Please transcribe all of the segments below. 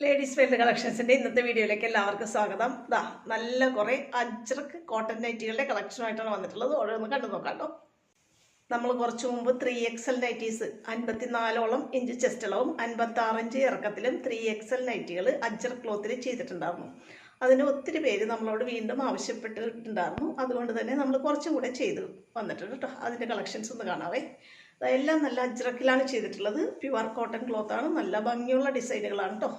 Ladies wear കളക്ഷൻസിൻ്റെ ഇന്നത്തെ വീഡിയോയിലേക്ക് എല്ലാവർക്കും സ്വാഗതം. നല്ല കുറേ അജ്രക്ക് കോട്ടൺ നൈറ്റികളുടെ കളക്ഷനുമായിട്ടാണ് വന്നിട്ടുള്ളത്. ഓരോന്ന് കണ്ടു നോക്കാം കേട്ടോ. നമ്മൾ കുറച്ച് മുമ്പ് 3XL നൈറ്റീസ് 54ഓളം ഇഞ്ച് ചെസ്റ്റളവും 56 ഇഞ്ച് ഇറക്കത്തിലും 3XL നൈറ്റികൾ അജ്രക് ക്ലോത്തിൽ ചെയ്തിട്ടുണ്ടായിരുന്നു. അതിന് ഒത്തിരി പേര് നമ്മളോട് വീണ്ടും ആവശ്യപ്പെട്ടിട്ടുണ്ടായിരുന്നു. അതുകൊണ്ട് തന്നെ നമ്മൾ കുറച്ചും കൂടെ ചെയ്ത് വന്നിട്ടുണ്ട് കേട്ടോ. അതിൻ്റെ കളക്ഷൻസ് ഒന്ന് കാണാവേ. എല്ലാം നല്ല അജ്രക്കിലാണ് ചെയ്തിട്ടുള്ളത്. പ്യുവർ കോട്ടൺ ക്ലോത്താണ്. നല്ല ഭംഗിയുള്ള ഡിസൈനുകളാണ് കേട്ടോ.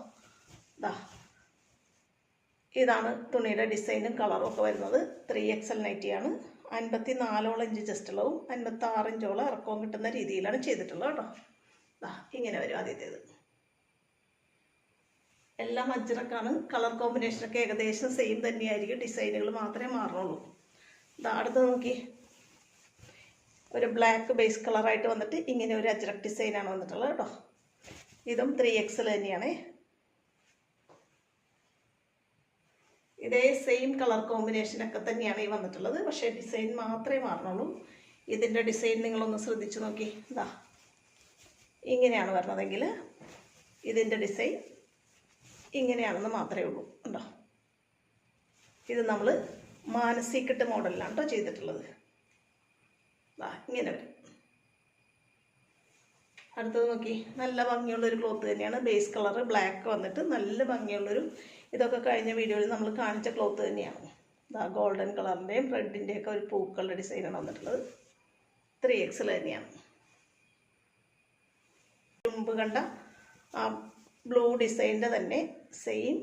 ഇതാണ് തുണിയുടെ ഡിസൈനും കളറും ഒക്കെ വരുന്നത്. 3XL നൈറ്റിയാണ്. 54ഓളം ഇഞ്ച് ചെസ്റ്റളവും 56 ഇഞ്ചോളം ഇറക്കവും കിട്ടുന്ന രീതിയിലാണ് ചെയ്തിട്ടുള്ളത് കേട്ടോ. ഇങ്ങനെ വരും ആദ്യത്തേത്. എല്ലാം അജ്രക്കാണ്. കളർ കോമ്പിനേഷനൊക്കെ ഏകദേശം സെയിം തന്നെയായിരിക്കും. ഡിസൈനുകൾ മാത്രമേ മാറുള്ളൂ. അടുത്ത് നോക്കി, ഒരു ബ്ലാക്ക് ബേസ് കളറായിട്ട് വന്നിട്ട് ഇങ്ങനെ ഒരു അജ്രക് ഡിസൈനാണ് വന്നിട്ടുള്ളത് കേട്ടോ. ഇതും 3XL തന്നെയാണ്. ഇതേ സെയിം കളർ കോമ്പിനേഷനൊക്കെ തന്നെയാണ് ഈ വന്നിട്ടുള്ളത്. പക്ഷേ ഡിസൈൻ മാത്രമേ മാറണുള്ളൂ. ഇതിൻ്റെ ഡിസൈൻ നിങ്ങളൊന്ന് ശ്രദ്ധിച്ചു നോക്കി. ഇങ്ങനെയാണ് വരുന്നതെങ്കിൽ ഇതിൻ്റെ ഡിസൈൻ ഇങ്ങനെയാണെന്ന് മാത്രമേ ഉള്ളൂ. ഉണ്ടോ? ഇത് നമ്മൾ മാനസിക്കിട്ട് മോഡലിലാണ് കേട്ടോ ചെയ്തിട്ടുള്ളത്. ഇങ്ങനെ വരും. അടുത്തത് നോക്കി, നല്ല ഭംഗിയുള്ളൊരു ക്ലോത്ത് തന്നെയാണ്. ബേസ് കളറ് ബ്ലാക്ക് വന്നിട്ട് നല്ല ഭംഗിയുള്ളൊരു, ഇതൊക്കെ കഴിഞ്ഞ വീഡിയോയിൽ നമ്മൾ കാണിച്ച ക്ലോത്ത് തന്നെയാണ്. ഗോൾഡൻ കളറിൻ്റെയും റെഡിൻ്റെയൊക്കെ ഒരു പൂക്കളുടെ ഡിസൈനാണ് വന്നിട്ടുള്ളത്. 3XL തന്നെയാണ്. മുമ്പ് കണ്ട ആ ബ്ലൂ ഡിസൈനിൻ്റെ തന്നെ സെയിം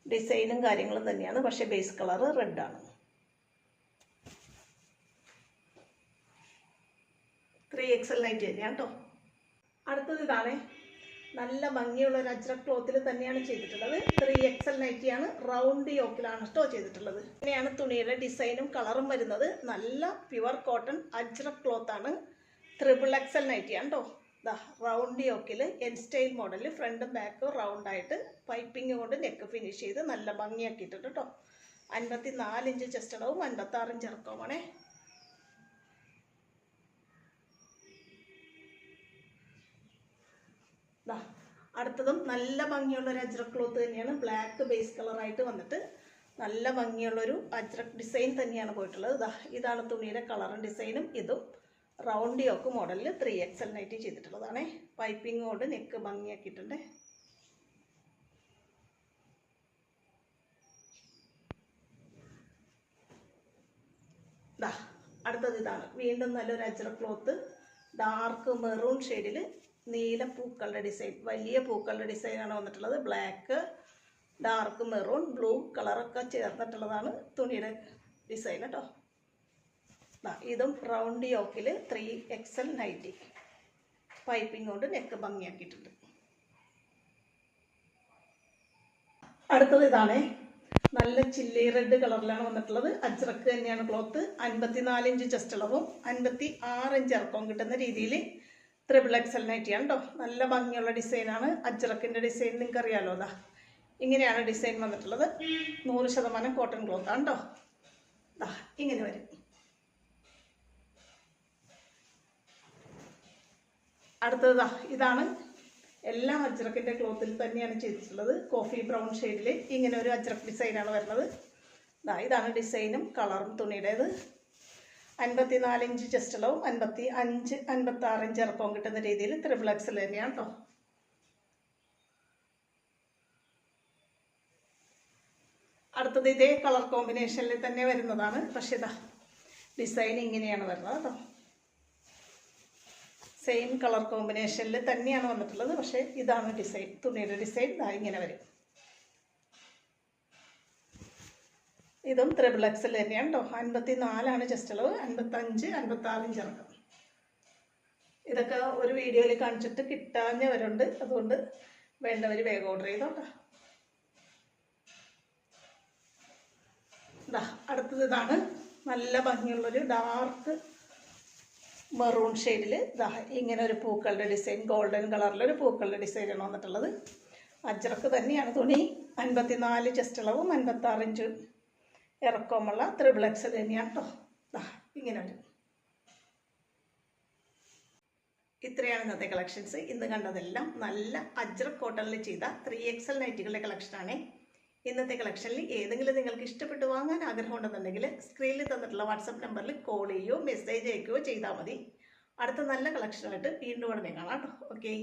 ഡിസൈനും കാര്യങ്ങളും തന്നെയാണ്. പക്ഷേ ബേസ് കളറ് റെഡാണ്. 3XL നൈറ്റി തന്നെയാണ് കേട്ടോ. അടുത്തത് ഇതാണ്. നല്ല ഭംഗിയുള്ള ഒരു അജ്രക് ക്ലോത്തിൽ തന്നെയാണ് ചെയ്തിട്ടുള്ളത്. 3XL നൈറ്റിയാണ്. റൗണ്ട് യോക്കിലാണ് കേട്ടോ ചെയ്തിട്ടുള്ളത്. ഇങ്ങനെയാണ് തുണിയുടെ ഡിസൈനും കളറും വരുന്നത്. നല്ല പ്യുവർ കോട്ടൺ അജ്രക് ക്ലോത്താണ്. XXL നൈറ്റിയാണ് കേട്ടോ. റൗണ്ട് യോക്കിൽ എൻ സ്റ്റൈൽ മോഡൽ, ഫ്രണ്ടും ബാക്കും റൗണ്ടായിട്ട് പൈപ്പിംഗ് കൊണ്ട് നെക്ക് ഫിനിഷ് ചെയ്ത് നല്ല ഭംഗിയാക്കിയിട്ടുണ്ട് കേട്ടോ. 54 ഇഞ്ച് ചെസ്റ്റളവും 56 ഇഞ്ച് ഇറക്കവുമാണേ. അടുത്തതും നല്ല ഭംഗിയുള്ളൊരു അജ്രക് ക്ലോത്ത് തന്നെയാണ്. ബ്ലാക്ക് ബേസ് കളറായിട്ട് വന്നിട്ട് നല്ല ഭംഗിയുള്ളൊരു അജ്രക് ഡിസൈൻ തന്നെയാണ് പോയിട്ടുള്ളത്. ഇതാണ് തുണിയുടെ കളറും ഡിസൈനും. ഇതും റൗണ്ട് യോക്ക് മോഡലിൽ 3XL നൈറ്റി ചെയ്തിട്ടുള്ളതാണേ. പൈപ്പിംഗ് കൊണ്ട് നെക്ക് ഭംഗിയാക്കിയിട്ടുണ്ട്. അടുത്തത് ഇതാണ്. വീണ്ടും നല്ലൊരു അജ്രക് ക്ലോത്ത്, ഡാർക്ക് മെറൂൺ ഷെയ്ഡിൽ നീല പൂക്കളുടെ ഡിസൈൻ, വലിയ പൂക്കളുടെ ഡിസൈനാണ് വന്നിട്ടുള്ളത്. ബ്ലാക്ക്, ഡാർക്ക് മെറൂൺ, ബ്ലൂ കളറൊക്കെ ചേർന്നിട്ടുള്ളതാണ് തുണിയുടെ ഡിസൈൻ കേട്ടോ. ഇതും റൗണ്ട് യോക്കിൽ 3XL നൈറ്റി, പൈപ്പിംഗ് കൊണ്ട് നെക്ക് ഭംഗിയാക്കിയിട്ടുണ്ട്. അടുത്തത് ഇതാണ്. നല്ല ചില്ലി റെഡ് കളറിലാണ് വന്നിട്ടുള്ളത്. അജ്രക്ക് തന്നെയാണ് ക്ലോത്ത്. 54 ഇഞ്ച് ചെസ്റ്റളവും 56 ഇഞ്ച് ഇറക്കവും കിട്ടുന്ന രീതിയിൽ XXL നൈറ്റിയാണ് കേട്ടോ. നല്ല ഭംഗിയുള്ള ഡിസൈനാണ്. അജ്രക്കിൻ്റെ ഡിസൈൻ നിങ്ങൾക്ക് അറിയാമല്ലോ. ഇങ്ങനെയാണ് ഡിസൈൻ വന്നിട്ടുള്ളത്. 100% കോട്ടൺ ക്ലോത്താണ് കേട്ടോ. ഇങ്ങനെ വരും. അടുത്തത് ഇതാണ്. എല്ലാം അജ്രക്കിൻ്റെ ക്ലോത്തിൽ തന്നെയാണ് ചെയ്തിട്ടുള്ളത്. കോഫി ബ്രൗൺ ഷെയ്ഡിൽ ഇങ്ങനെ ഒരു അജ്രക് ഡിസൈനാണ് വരുന്നത്. ഇതാണ് ഡിസൈനും കളറും തുണിയുടേത്. 54 ഇഞ്ച് ചെസ്റ്റളവും 56 ഇഞ്ച് ഇറക്കവും കിട്ടുന്ന രീതിയിൽ XXL തന്നെയാണ് കേട്ടോ. അടുത്തത് ഇതേ കളർ കോമ്പിനേഷനിൽ തന്നെ വരുന്നതാണ്. പക്ഷേ ഡിസൈൻ ഇങ്ങനെയാണ് വരുന്നത് കേട്ടോ. സെയിം കളർ കോമ്പിനേഷനിൽ തന്നെയാണ് വന്നിട്ടുള്ളത്. പക്ഷേ ഇതാണ് ഡിസൈൻ, തുണിയുടെ ഡിസൈൻ. ഇങ്ങനെ വരും. ഇതും XXL തന്നെയാണ് കേട്ടോ. 54 ചെസ്റ്റളവ്, 55, 56 ഇഞ്ച് ഇറക്കം. ഇതൊക്കെ ഒരു വീഡിയോയിൽ കാണിച്ചിട്ട് കിട്ടാഞ്ഞവരുണ്ട്. അതുകൊണ്ട് വേണ്ടവർ വേഗം ഓർഡർ ചെയ്തോട്ടോ. അടുത്തത് ഇതാണ്. നല്ല ഭംഗിയുള്ളൊരു ഡാർക്ക് മെറൂൺ ഷെയ്ഡിൽ ഇങ്ങനെ ഒരു പൂക്കളുടെ ഡിസൈൻ, ഗോൾഡൻ കളറിലൊരു പൂക്കളുടെ ഡിസൈനാണ് വന്നിട്ടുള്ളത്. അജ്രക്ക് തന്നെയാണ് തുണി. 54 ചെസ്റ്റളവും 56 ഇഞ്ച് ഇറക്കമുള്ള XXL തന്നെയാണ് കേട്ടോ. ഇങ്ങനെ വരും. ഇത്രയാണ് ഇന്നത്തെ കളക്ഷൻസ്. ഇന്ന് കണ്ടതെല്ലാം നല്ല അജ്രക് കോട്ടണിൽ ചെയ്ത 3XL നൈറ്റികളുടെ കളക്ഷനാണ്. ഇന്നത്തെ കളക്ഷനിൽ ഏതെങ്കിലും നിങ്ങൾക്ക് ഇഷ്ടപ്പെട്ട് വാങ്ങാൻ ആഗ്രഹമുണ്ടെന്നുണ്ടെങ്കിൽ സ്ക്രീനിൽ തന്നിട്ടുള്ള വാട്സപ്പ് നമ്പറിൽ കോൾ ചെയ്യുകയോ മെസ്സേജ് അയക്കുകയോ ചെയ്താൽ മതി. അടുത്ത നല്ല കളക്ഷനായിട്ട് വീണ്ടും ഉടനെ കാണാം കേട്ടോ. ഓക്കെ.